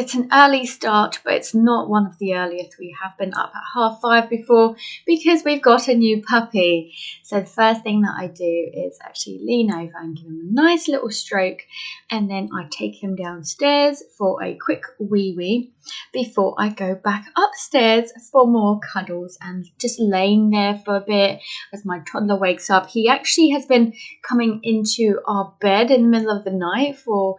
It's an early start, but it's not one of the earliest. We have been up at 5:30 before because we've got a new puppy. So the first thing that I do is actually lean over and give him a nice little stroke, and then I take him downstairs for a quick wee before I go back upstairs for more cuddles and just laying there for a bit as my toddler wakes up. He actually has been coming into our bed in the middle of the night for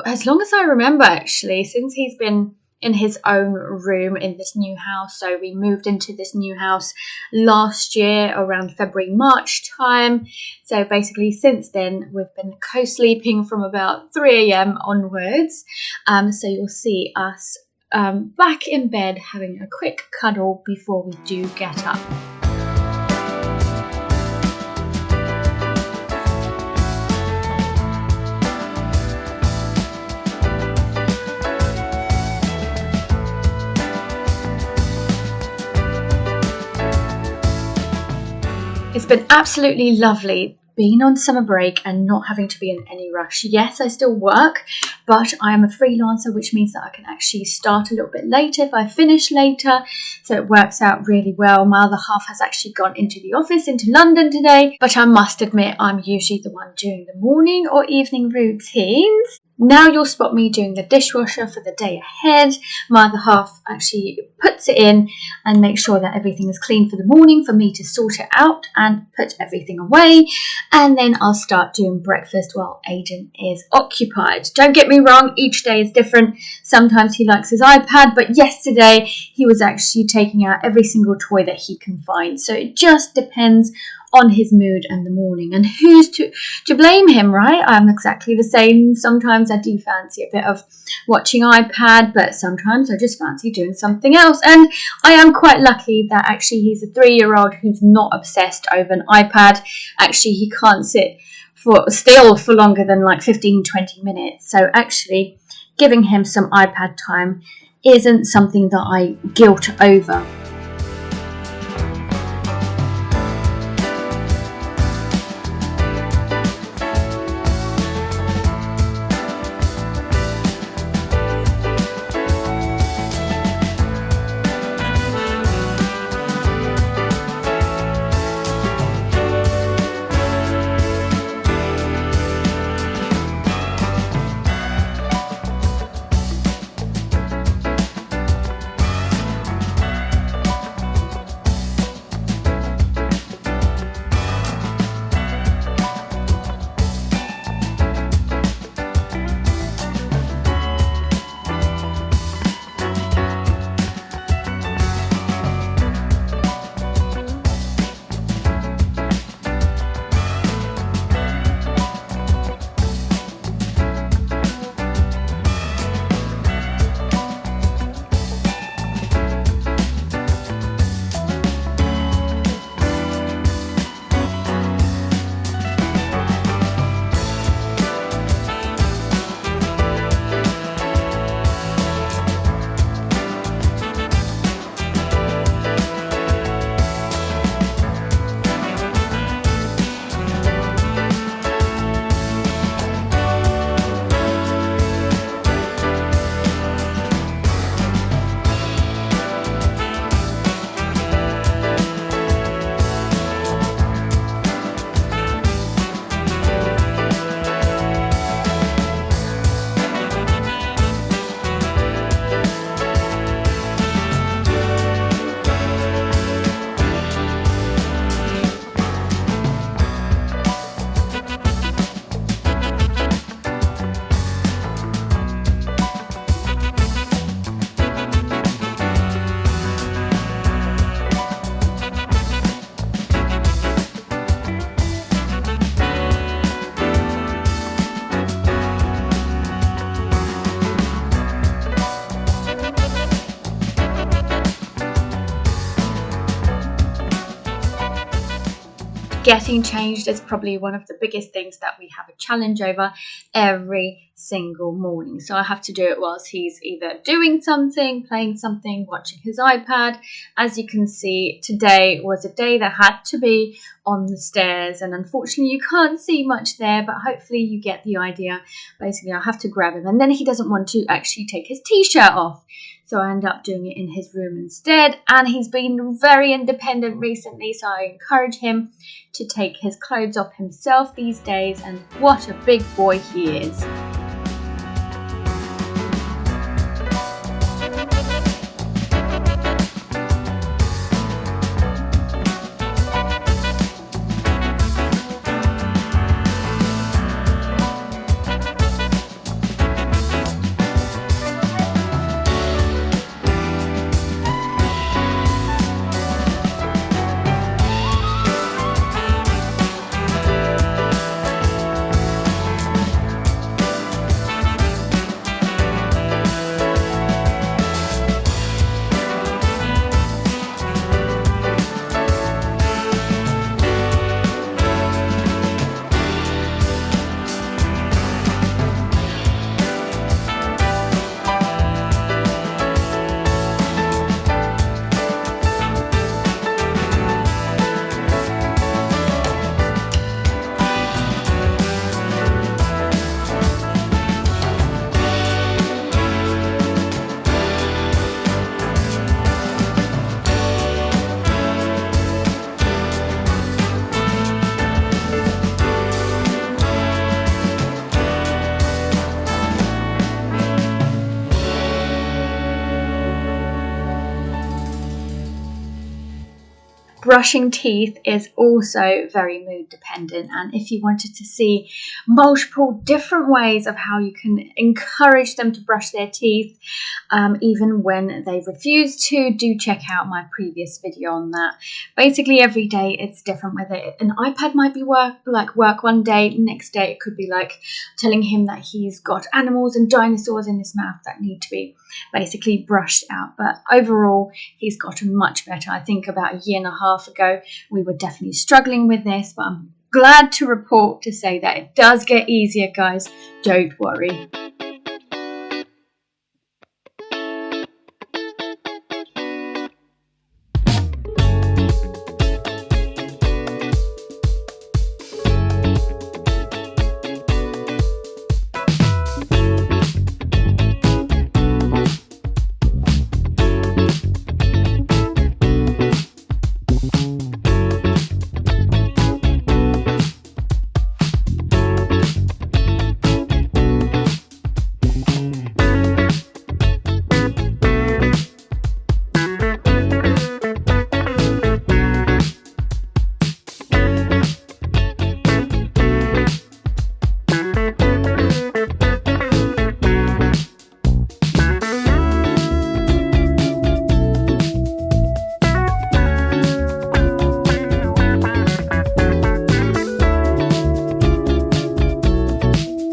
as long as I remember, actually, since he's been in his own room in this new house. So we moved into this new house last year around February, March time. So basically since then, we've been co-sleeping from about 3 a.m. onwards. So you'll see us back in bed having a quick cuddle before we do get up. It's been absolutely lovely being on summer break and not having to be in any rush. Yes, I still work, but I am a freelancer, which means that I can actually start a little bit later if I finish later. So it works out really well. My other half has actually gone into the office, into London today, but I must admit I'm usually the one doing the morning or evening routines. Now you'll spot me doing the dishwasher for the day ahead. My other half actually puts it in and makes sure that everything is clean for the morning for me to sort it out and put everything away. And then I'll start doing breakfast while Aiden is occupied. Don't get me wrong, each day is different. Sometimes he likes his iPad, but yesterday he was actually taking out every single toy that he can find. So it just depends on his mood and the morning, and who's to blame him, right? I'm exactly the same. Sometimes I do fancy a bit of watching iPad, but sometimes I just fancy doing something else. And I am quite lucky that actually he's a 3-year-old who's not obsessed over an iPad. Actually, he can't sit still for longer than like 15-20 minutes. So actually giving him some iPad time isn't something that I guilt over. Getting changed is probably one of the biggest things that we have a challenge over every single morning. So I have to do it whilst he's either doing something, playing something, watching his iPad. As you can see, today was a day that had to be on the stairs, and unfortunately you can't see much there, but hopefully you get the idea. Basically I have to grab him, and then he doesn't want to actually take his t-shirt off, so I end up doing it in his room instead. And he's been very independent recently, so I encourage him to take his clothes off himself these days, and what a big boy he is. Brushing teeth is also very mood dependent, and if you wanted to see multiple different ways of how you can encourage them to brush their teeth even when they refuse to, do check out my previous video on that. Basically every day it's different, whether an iPad might be work one day, next day it could be like telling him that he's got animals and dinosaurs in his mouth that need to be basically brushed out. But overall he's gotten much better. I think about a year and a half ago we were definitely struggling with this, but I'm glad to report to say that it does get easier, guys. Don't worry.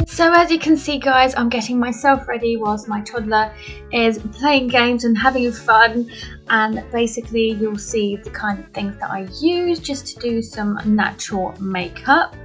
So as you can see, guys, I'm getting myself ready whilst my toddler is playing games and having fun. And basically you'll see the kind of things that I use just to do some natural makeup.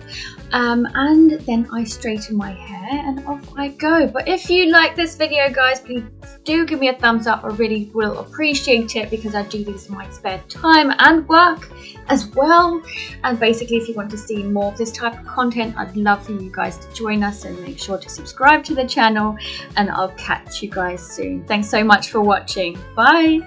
And then I straighten my hair and off I go. But if you like this video, guys, please do give me a thumbs up. I really will appreciate it, because I do these in my spare time and work as well. And basically if you want to see more of this type of content, I'd love for you guys to join us, and make sure to subscribe to the channel, and I'll catch you guys soon. Thanks so much for watching. Bye.